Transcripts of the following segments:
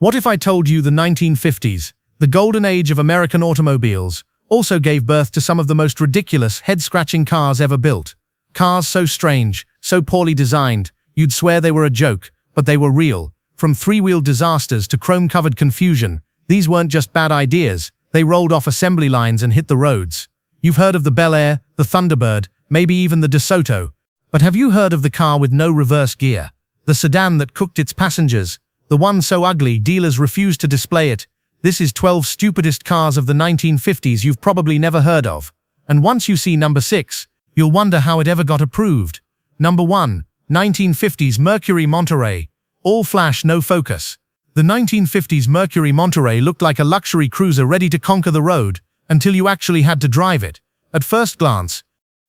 What if I told you the 1950s, the golden age of American automobiles, also gave birth to some of the most ridiculous, head-scratching cars ever built? Cars so strange, so poorly designed, you'd swear they were a joke, but they were real. From three-wheel disasters to chrome-covered confusion, these weren't just bad ideas, they rolled off assembly lines and hit the roads. You've heard of the Bel Air, the Thunderbird, maybe even the DeSoto. But have you heard of the car with no reverse gear? The sedan that cooked its passengers? The one so ugly dealers refused to display it? This is 12 stupidest cars of the 1950s you've probably never heard of. And once you see number 6, you'll wonder how it ever got approved. Number 1. 1950s Mercury Mterrey. All flash, no focus. The 1950s Mercury Mterrey looked like a luxury cruiser ready to conquer the road, until you actually had to drive it. At first glance,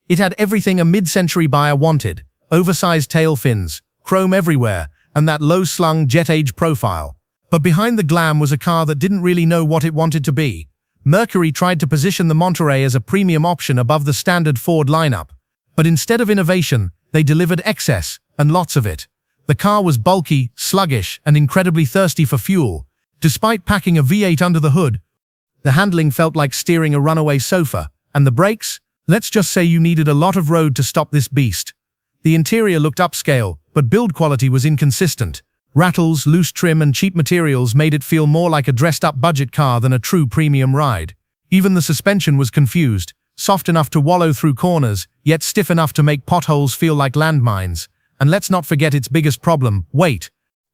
it had everything a mid-century buyer wanted: oversized tail fins, chrome everywhere, and that low-slung jet-age profile. But behind the glam was a car that didn't really know what it wanted to be. Mercury tried to position the Mterrey as a premium option above the standard Ford lineup. But instead of innovation, they delivered excess, and lots of it. The car was bulky, sluggish, and incredibly thirsty for fuel. Despite packing a V8 under the hood, the handling felt like steering a runaway sofa. And the brakes? Let's just say you needed a lot of road to stop this beast. The interior looked upscale, but build quality was inconsistent. Rattles, loose trim, and cheap materials made it feel more like a dressed-up budget car than a true premium ride. Even the suspension was confused, soft enough to wallow through corners, yet stiff enough to make potholes feel like landmines. And let's not forget its biggest problem: weight.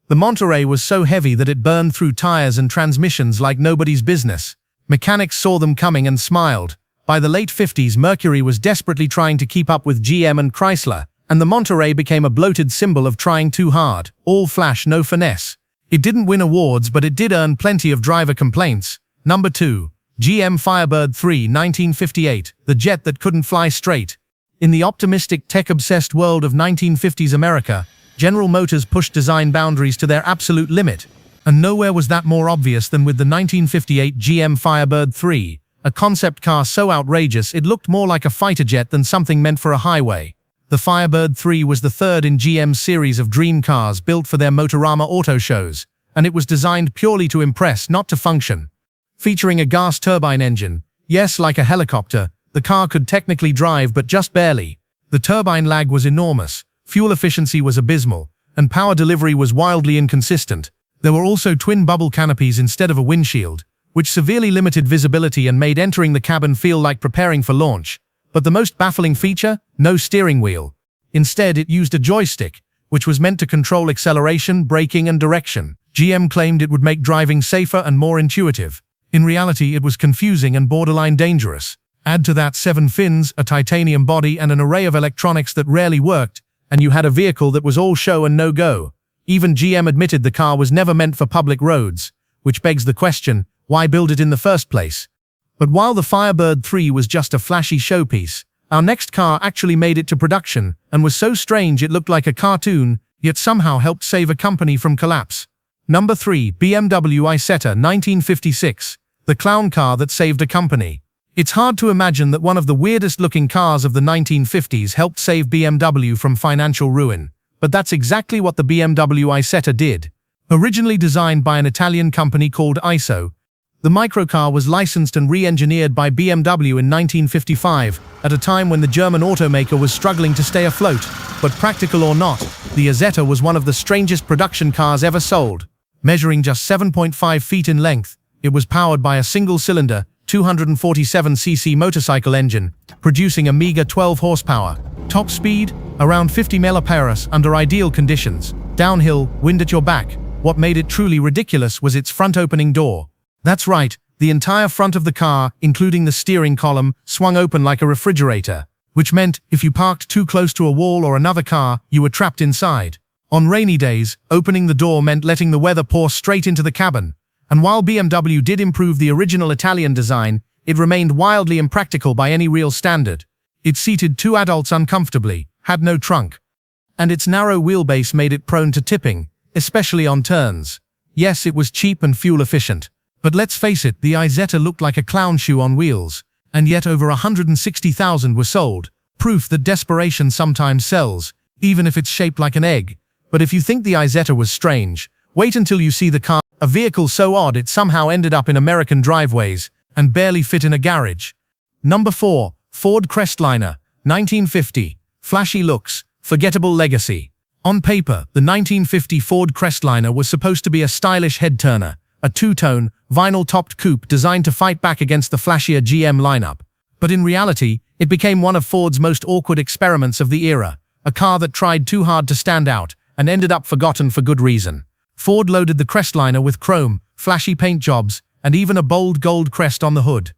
The Mterrey was so heavy that it burned through tires and transmissions like nobody's business. Mechanics saw them coming and smiled. By the late 50s, Mercury was desperately trying to keep up with GM and Chrysler, and the Mterrey became a bloated symbol of trying too hard. All flash, no finesse. It didn't win awards, but it did earn plenty of driver complaints. Number 2. GM Firebird 3, 1958, the jet that couldn't fly straight. In the optimistic, tech-obsessed world of 1950s America, General Motors pushed design boundaries to their absolute limit. And nowhere was that more obvious than with the 1958 GM Firebird 3, a concept car so outrageous it looked more like a fighter jet than something meant for a highway. The Firebird 3 was the third in GM's series of dream cars built for their Motorama auto shows, and it was designed purely to impress, not to function. Featuring a gas turbine engine, yes, like a helicopter, the car could technically drive but just barely. The turbine lag was enormous, fuel efficiency was abysmal, and power delivery was wildly inconsistent. There were also twin bubble canopies instead of a windshield, which severely limited visibility and made entering the cabin feel like preparing for launch. But the most baffling feature? No steering wheel. Instead, it used a joystick, which was meant to control acceleration, braking, and direction. GM claimed it would make driving safer and more intuitive. In reality, it was confusing and borderline dangerous. Add to that 7 fins, a titanium body, and an array of electronics that rarely worked, and you had a vehicle that was all show and no go. Even GM admitted the car was never meant for public roads, which begs the question, why build it in the first place? But while the Firebird 3 was just a flashy showpiece, our next car actually made it to production and was so strange it looked like a cartoon, yet somehow helped save a company from collapse. Number 3. BMW Isetta 1956, the clown car that saved a company. It's hard to imagine that one of the weirdest-looking cars of the 1950s helped save BMW from financial ruin. But that's exactly what the BMW Isetta did. Originally designed by an Italian company called ISO, the microcar was licensed and re-engineered by BMW in 1955, at a time when the German automaker was struggling to stay afloat. But practical or not, the Isetta was one of the strangest production cars ever sold. Measuring just 7.5 feet in length, it was powered by a single-cylinder, 247cc motorcycle engine, producing a meager 12 horsepower. Top speed? Around 50 mph under ideal conditions. Downhill, wind at your back. What made it truly ridiculous was its front opening door. That's right, the entire front of the car, including the steering column, swung open like a refrigerator, which meant if you parked too close to a wall or another car, you were trapped inside. On rainy days, opening the door meant letting the weather pour straight into the cabin. And while BMW did improve the original Italian design, it remained wildly impractical by any real standard. It seated 2 adults uncomfortably, had no trunk, and its narrow wheelbase made it prone to tipping, especially on turns. Yes, it was cheap and fuel efficient. But let's face it, the Isetta looked like a clown shoe on wheels, and yet over 160,000 were sold. Proof that desperation sometimes sells, even if it's shaped like an egg. But if you think the Isetta was strange, wait until you see the car. a vehicle so odd it somehow ended up in American driveways and barely fit in a garage. Number 4. Ford Crestliner, 1950. Flashy looks, forgettable legacy. On paper, the 1950 Ford Crestliner was supposed to be a stylish head-turner, a two-tone, vinyl-topped coupe designed to fight back against the flashier GM lineup. But in reality, it became one of Ford's most awkward experiments of the era, a car that tried too hard to stand out and ended up forgotten for good reason. Ford loaded the Crestliner with chrome, flashy paint jobs, and even a bold gold crest on the hood.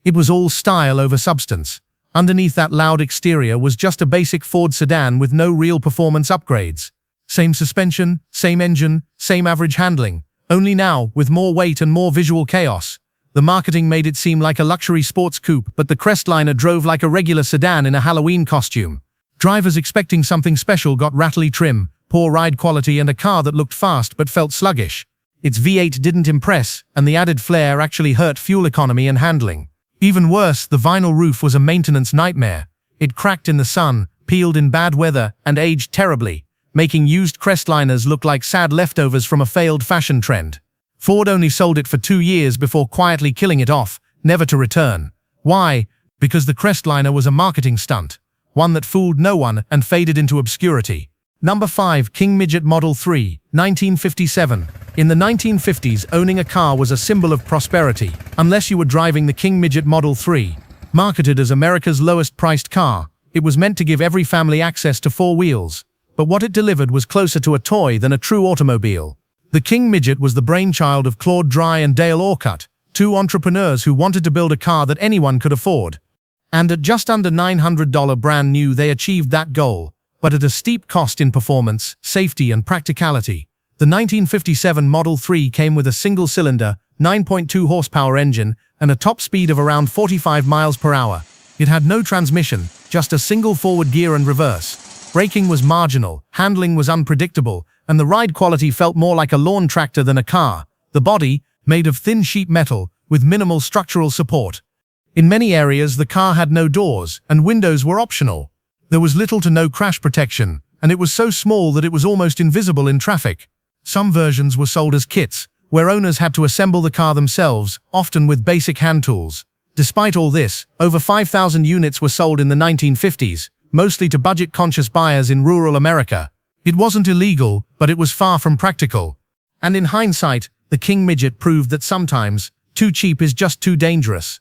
It was all style over substance. Underneath that loud exterior was just a basic Ford sedan with no real performance upgrades. Same suspension, same engine, same average handling, only now with more weight and more visual chaos. The marketing made it seem like a luxury sports coupe, but the Crestliner drove like a regular sedan in a Halloween costume. Drivers expecting something special got rattly trim, poor ride quality, and a car that looked fast but felt sluggish. Its V8 didn't impress, and the added flair actually hurt fuel economy and handling. Even worse, the vinyl roof was a maintenance nightmare. It cracked in the sun, peeled in bad weather, and aged terribly, making used Crestliners look like sad leftovers from a failed fashion trend. Ford only sold it for 2 years before quietly killing it off, never to return. Why? Because the Crestliner was a marketing stunt, one that fooled no one and faded into obscurity. Number 5. King Midget Model 3, 1957. In the 1950s, owning a car was a symbol of prosperity, unless you were driving the King Midget Model 3. Marketed as America's lowest-priced car, it was meant to give every family access to 4 wheels. But what it delivered was closer to a toy than a true automobile. The King Midget was the brainchild of Claude Dry and Dale Orcutt, 2 entrepreneurs who wanted to build a car that anyone could afford. And at just under $900 brand new, they achieved that goal, but at a steep cost in performance, safety, and practicality. The 1957 Model 3 came with a single-cylinder, 9.2 horsepower engine and a top speed of around 45 miles per hour. It had no transmission, just a single forward gear and reverse. Braking was marginal, handling was unpredictable, and the ride quality felt more like a lawn tractor than a car. The body, made of thin sheet metal, with minimal structural support. In many areas, the car had no doors, and windows were optional. There was little to no crash protection, and it was so small that it was almost invisible in traffic. Some versions were sold as kits, where owners had to assemble the car themselves, often with basic hand tools. Despite all this, over 5,000 units were sold in the 1950s, mostly to budget-conscious buyers in rural America. It wasn't illegal, but it was far from practical. And in hindsight, the King Midget proved that sometimes, too cheap is just too dangerous.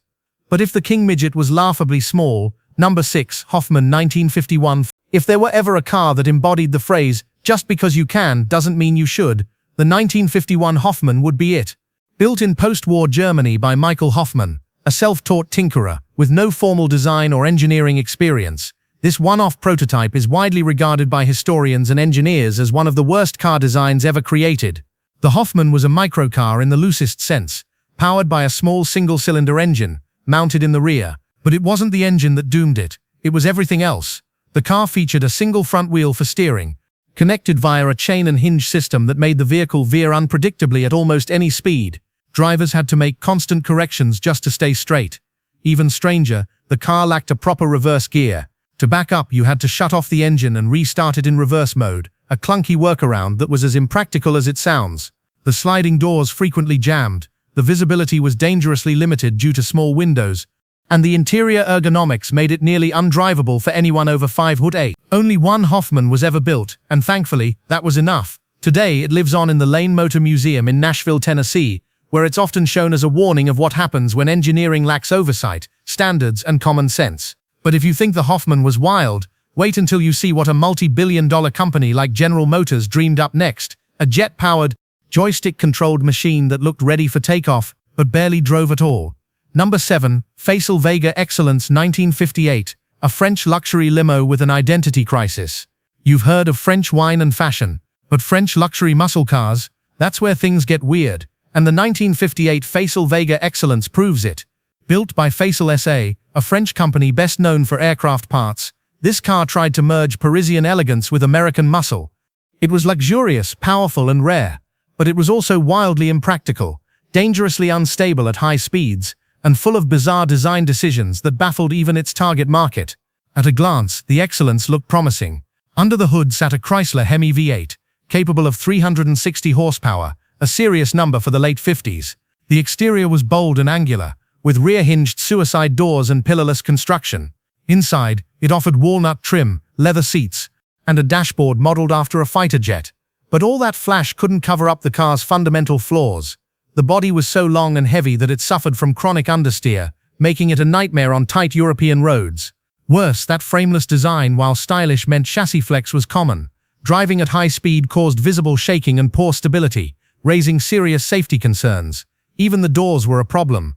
But if the King Midget was laughably small, Number 6, Hoffman, 1951. If there were ever a car that embodied the phrase, "just because you can doesn't mean you should," the 1951 Hoffman would be it. Built in post-war Germany by Michael Hoffman, a self-taught tinkerer with no formal design or engineering experience, this one-off prototype is widely regarded by historians and engineers as one of the worst car designs ever created. The Hoffman was a microcar in the loosest sense, powered by a small single-cylinder engine, mounted in the rear. But it wasn't the engine that doomed it, it was everything else. The car featured a single front wheel for steering, connected via a chain and hinge system that made the vehicle veer unpredictably at almost any speed. Drivers had to make constant corrections just to stay straight. Even stranger, the car lacked a proper reverse gear. To back up, you had to shut off the engine and restart it in reverse mode, a clunky workaround that was as impractical as it sounds. The sliding doors frequently jammed, the visibility was dangerously limited due to small windows, and the interior ergonomics made it nearly undrivable for anyone over 5'8". Only one Hoffman was ever built, and thankfully, that was enough. Today, it lives on in the Lane Motor Museum in Nashville, Tennessee, where it's often shown as a warning of what happens when engineering lacks oversight, standards, and common sense. But if you think the Hoffman was wild, wait until you see what a multi-billion-dollar company like General Motors dreamed up next, a jet-powered, joystick-controlled machine that looked ready for takeoff, but barely drove at all. Number 7, Vega Excellence, 1958, a French luxury limo with an identity crisis. You've heard of French wine and fashion, but French luxury muscle cars, that's where things get weird, and the 1958 Vega Excellence proves it. Built by Faisal SA, a French company best known for aircraft parts, this car tried to merge Parisian elegance with American muscle. It was luxurious, powerful, and rare, but it was also wildly impractical, dangerously unstable at high speeds, and full of bizarre design decisions that baffled even its target market. At a glance, the Excellence looked promising. Under the hood sat a Chrysler Hemi V8, capable of 360 horsepower, a serious number for the late 50s. The exterior was bold and angular, with rear-hinged suicide doors and pillarless construction. Inside, it offered walnut trim, leather seats, and a dashboard modeled after a fighter jet. But all that flash couldn't cover up the car's fundamental flaws. The body was so long and heavy that it suffered from chronic understeer, making it a nightmare on tight European roads. Worse, that frameless design, while stylish, meant chassis flex was common. Driving at high speed caused visible shaking and poor stability, raising serious safety concerns. Even the doors were a problem.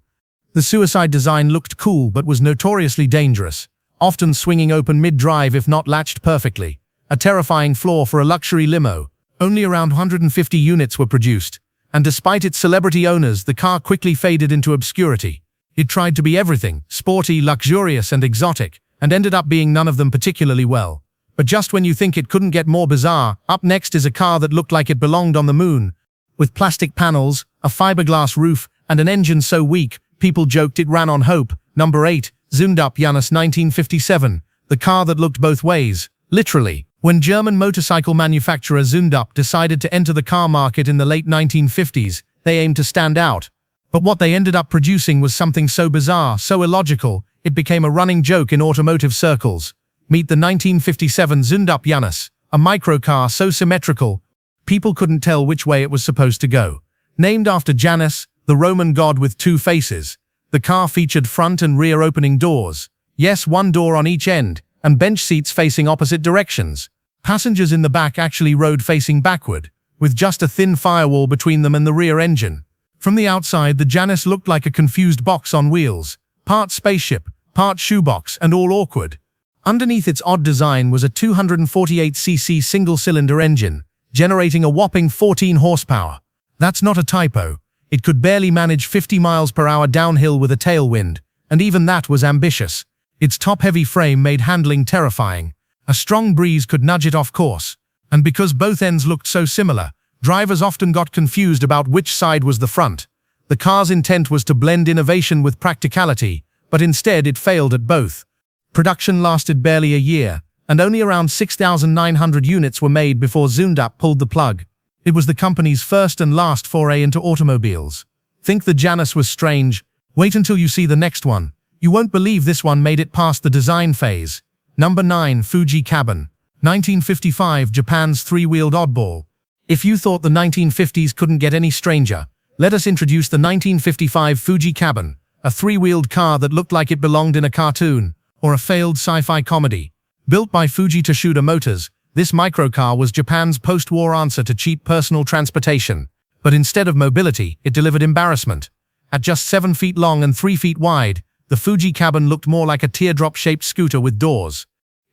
The suicide design looked cool but was notoriously dangerous, often swinging open mid-drive if not latched perfectly. A terrifying flaw for a luxury limo. Only around 150 units were produced, and despite its celebrity owners, the car quickly faded into obscurity. It tried to be everything, sporty, luxurious, and exotic, and ended up being none of them particularly well. But just when you think it couldn't get more bizarre, up next is a car that looked like it belonged on the moon. With plastic panels, a fiberglass roof, and an engine so weak, people joked it ran on hope. Number 8, Zundup Januz 1957, the car that looked both ways, literally. When German motorcycle manufacturer Zundup decided to enter the car market in the late 1950s, they aimed to stand out. But what they ended up producing was something so bizarre, so illogical, it became a running joke in automotive circles. Meet the 1957 Zundup Januz, a microcar so symmetrical, people couldn't tell which way it was supposed to go. Named after Janus, the Roman god with two faces, the car featured front and rear opening doors. Yes, one door on each end, and bench seats facing opposite directions. Passengers in the back actually rode facing backward, with just a thin firewall between them and the rear engine. From the outside, the Janus looked like a confused box on wheels, part spaceship, part shoebox, and all awkward. Underneath its odd design was a 248cc single-cylinder engine, generating a whopping 14 horsepower. That's not a typo. It could barely manage 50 miles per hour downhill with a tailwind, and even that was ambitious. Its top-heavy frame made handling terrifying. A strong breeze could nudge it off course. And because both ends looked so similar, drivers often got confused about which side was the front. The car's intent was to blend innovation with practicality, but instead it failed at both. Production lasted barely a year, and only around 6,900 units were made before Zundup pulled the plug. It was the company's first and last foray into automobiles. Think the Janus was strange? Wait until you see the next one. You won't believe this one made it past the design phase. Number 9, Fuji Cabin. 1955, Japan's three-wheeled oddball. If you thought the 1950s couldn't get any stranger, let us introduce the 1955 Fuji Cabin, a three-wheeled car that looked like it belonged in a cartoon or a failed sci-fi comedy. Built by Fuji Motors, this microcar was Japan's post-war answer to cheap personal transportation. But instead of mobility, it delivered embarrassment. At just 7 feet long and 3 feet wide, the Fuji Cabin looked more like a teardrop-shaped scooter with doors.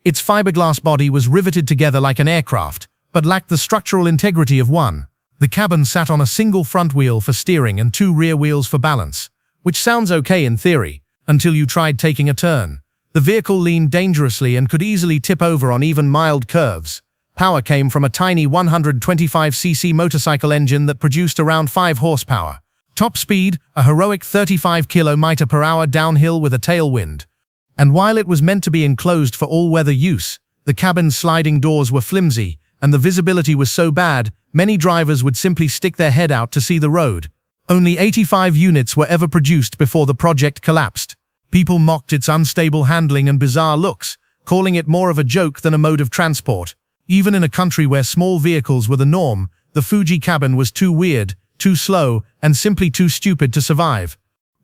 Its fiberglass body was riveted together like an aircraft, but lacked the structural integrity of one. The cabin sat on a single front wheel for steering and 2 rear wheels for balance, which sounds okay in theory, until you tried taking a turn. The vehicle leaned dangerously and could easily tip over on even mild curves. Power came from a tiny 125cc motorcycle engine that produced around 5 horsepower. Top speed, a heroic 35 km per hour downhill with a tailwind. And while it was meant to be enclosed for all-weather use, the cabin's sliding doors were flimsy, and the visibility was so bad, many drivers would simply stick their head out to see the road. Only 85 units were ever produced before the project collapsed. People mocked its unstable handling and bizarre looks, calling it more of a joke than a mode of transport. Even in a country where small vehicles were the norm, the Fuji Cabin was too weird, too slow, and simply too stupid to survive.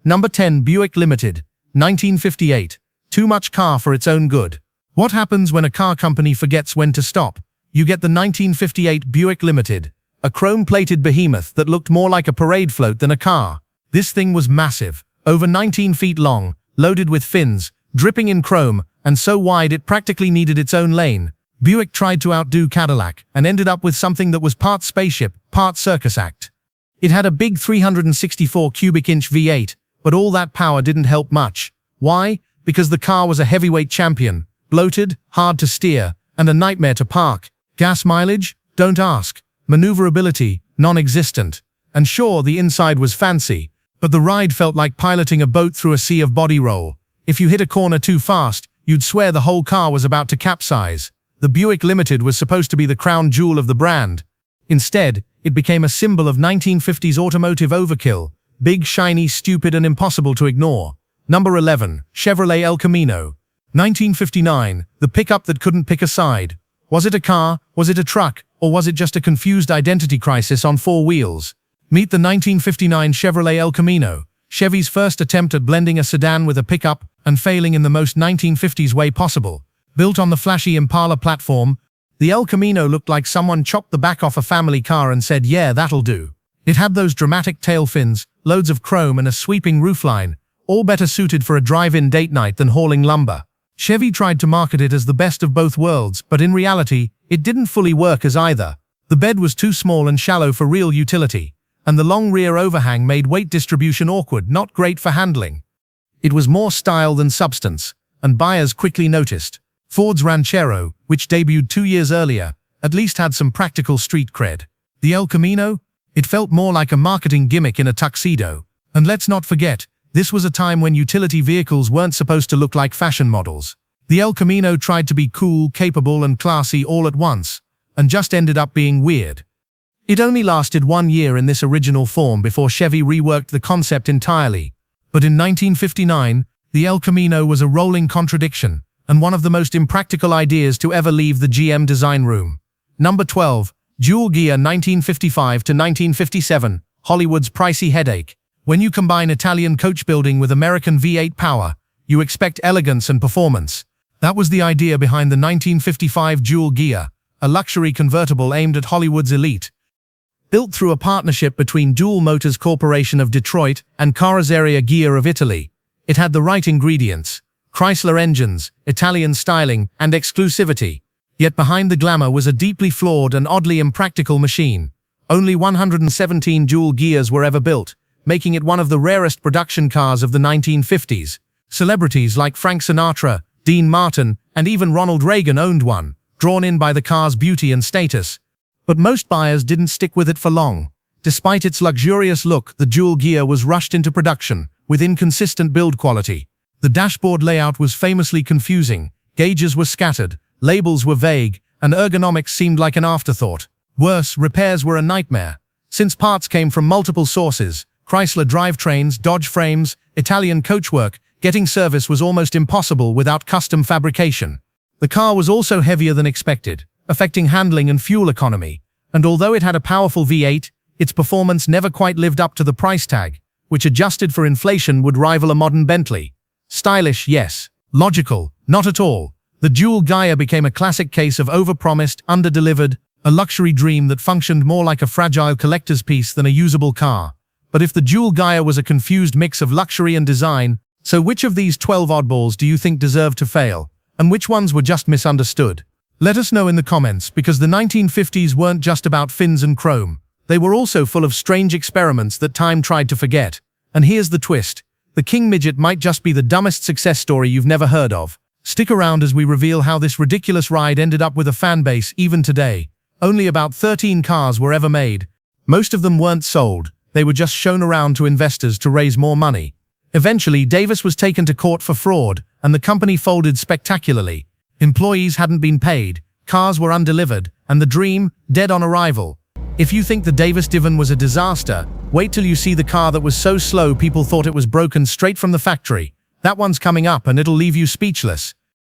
Number 10, Buick Limited. 1958. Too much car for its own good. What happens when a car company forgets when to stop? You get the 1958 Buick Limited, a chrome-plated behemoth that looked more like a parade float than a car. This thing was massive, over 19 feet long, loaded with fins, dripping in chrome, and so wide it practically needed its own lane. Buick tried to outdo Cadillac and ended up with something that was part spaceship, part circus act. It had a big 364 cubic inch V8, but all that power didn't help much. Why? Because the car was a heavyweight champion, bloated, hard to steer, and a nightmare to park. Gas mileage? Don't ask. Maneuverability? Non-existent. And sure, the inside was fancy, but the ride felt like piloting a boat through a sea of body roll. If you hit a corner too fast, you'd swear the whole car was about to capsize. The Buick Limited was supposed to be the crown jewel of the brand. Instead, It became a symbol of 1950s automotive overkill, big, shiny, stupid, and impossible to ignore. Number 11. Chevrolet El Camino. 1959, the pickup that couldn't pick a side. Was it a car, was it a truck, or was it just a confused identity crisis on four wheels? Meet the 1959 Chevrolet El Camino, Chevy's first attempt at blending a sedan with a pickup and failing in the most 1950s way possible. Built on the flashy Impala platform, the El Camino looked like someone chopped the back off a family car and said, "Yeah, that'll do." It had those dramatic tail fins, loads of chrome, and a sweeping roofline, all better suited for a drive-in date night than hauling lumber. Chevy tried to market it as the best of both worlds, but in reality, it didn't fully work as either. The bed was too small and shallow for real utility, and the long rear overhang made weight distribution awkward, not great for handling. It was more style than substance, and buyers quickly noticed. Ford's Ranchero, which debuted 2 years earlier, at least had some practical street cred. The El Camino? It felt more like a marketing gimmick in a tuxedo. And let's not forget, this was a time when utility vehicles weren't supposed to look like fashion models. The El Camino tried to be cool, capable, and classy all at once, and just ended up being weird. It only lasted 1 year in this original form before Chevy reworked the concept entirely. But in 1959, the El Camino was a rolling contradiction, and one of the most impractical ideas to ever leave the GM design room. Number 12. Dual Gear 1955 to 1957, Hollywood's pricey headache. When you combine Italian coach building with American V8 power, you expect elegance and performance. That was the idea behind the 1955 Dual Gear, a luxury convertible aimed at Hollywood's elite. Built through a partnership between Dual Motors Corporation of Detroit and Carrozzeria Ghia of Italy, it had the right ingredients: Chrysler engines, Italian styling, and exclusivity. Yet behind the glamour was a deeply flawed and oddly impractical machine. Only 117 dual gears were ever built, making it one of the rarest production cars of the 1950s. Celebrities like Frank Sinatra, Dean Martin, and even Ronald Reagan owned one, drawn in by the car's beauty and status. But most buyers didn't stick with it for long. Despite its luxurious look, the dual gear was rushed into production, with inconsistent build quality. The dashboard layout was famously confusing, gauges were scattered, labels were vague, and ergonomics seemed like an afterthought. Worse, repairs were a nightmare. Since parts came from multiple sources, Chrysler drivetrains, Dodge frames, Italian coachwork, getting service was almost impossible without custom fabrication. The car was also heavier than expected, affecting handling and fuel economy, and although it had a powerful V8, its performance never quite lived up to the price tag, which adjusted for inflation would rival a modern Bentley. Stylish, yes. Logical, not at all. The dual Gaia became a classic case of overpromised, underdelivered, a luxury dream that functioned more like a fragile collector's piece than a usable car. But if the dual Gaia was a confused mix of luxury and design, so which of these 12 oddballs do you think deserved to fail? And which ones were just misunderstood? Let us know in the comments, because the 1950s weren't just about fins and chrome. They were also full of strange experiments that time tried to forget. And here's the twist. The King Midget might just be the dumbest success story you've never heard of. Stick around as we reveal how this ridiculous ride ended up with a fan base even today. Only about 13 cars were ever made. Most of them weren't sold. They were just shown around to investors to raise more money. Eventually, Davis was taken to court for fraud, and the company folded spectacularly. Employees hadn't been paid, cars were undelivered, and the dream, dead on arrival. If you think the Davis Divan was a disaster, wait till you see the car that was so slow people thought it was broken straight from the factory. That one's coming up and it'll leave you speechless.